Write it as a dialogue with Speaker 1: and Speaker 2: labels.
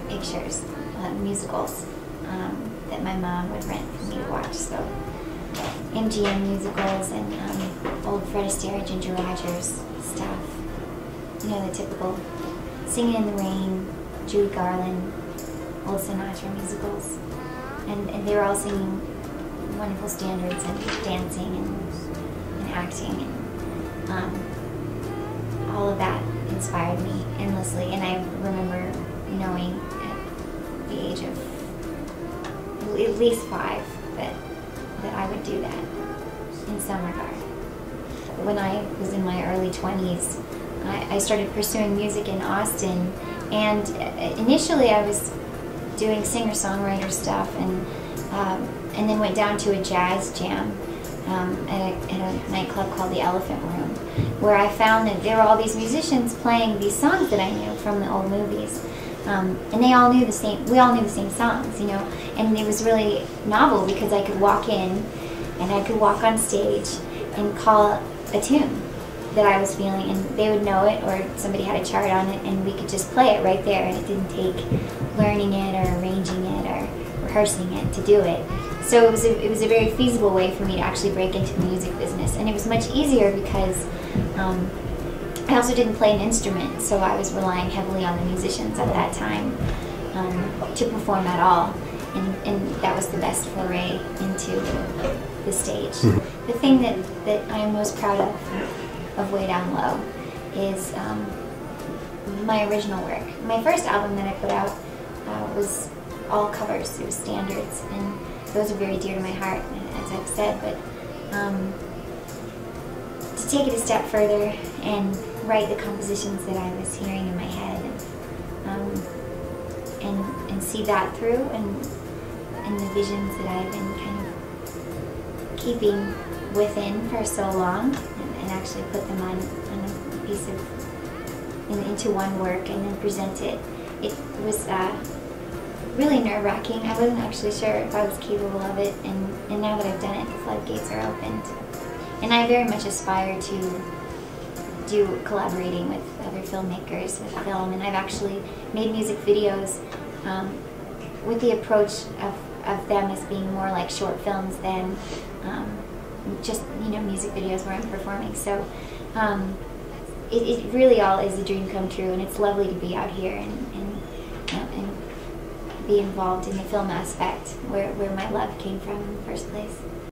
Speaker 1: pictures, musicals that my mom would rent for me to watch. So MGM musicals and old Fred Astaire, Ginger Rogers stuff. You know, the typical Singing in the Rain, Judy Garland, old Sinatra musicals. And they were all singing wonderful standards and dancing and acting. And all of that inspired me endlessly. And I remember knowing at the age of at least 5 that I would do that in some regard. When I was in my early 20s, I started pursuing music in Austin, and initially I was doing singer-songwriter stuff, and then went down to a jazz jam at a nightclub called the Elephant Room, where I found that there were all these musicians playing these songs that I knew from the old movies. And we all knew the same songs, you know, and it was really novel because I could walk in and I could walk on stage and call a tune that I was feeling, and they would know it, or somebody had a chart on it, and we could just play it right there, and it didn't take learning it or arranging it or rehearsing it to do it. So it was a very feasible way for me to actually break into the music business, and it was much easier because I also didn't play an instrument, so I was relying heavily on the musicians at that time to perform at all, and that was the best foray into the stage. Mm-hmm. The thing that I am most proud of Way Down Low is my original work. My first album that I put out was all covers, it was standards, and those are very dear to my heart, as I've said, but to take it a step further and write the compositions that I was hearing in my head, and see that through, and the visions that I've been kind of keeping within for so long, and actually put them on a piece of, into one work and then present it. It was really nerve-wracking. I wasn't actually sure if I was capable of it, and now that I've done it, the floodgates are opened. And I very much aspire to do collaborating with other filmmakers with film, and I've actually made music videos with the approach of them as being more like short films than just, you know, music videos where I'm performing. So it really all is a dream come true, and it's lovely to be out here and be involved in the film aspect where my love came from in the first place.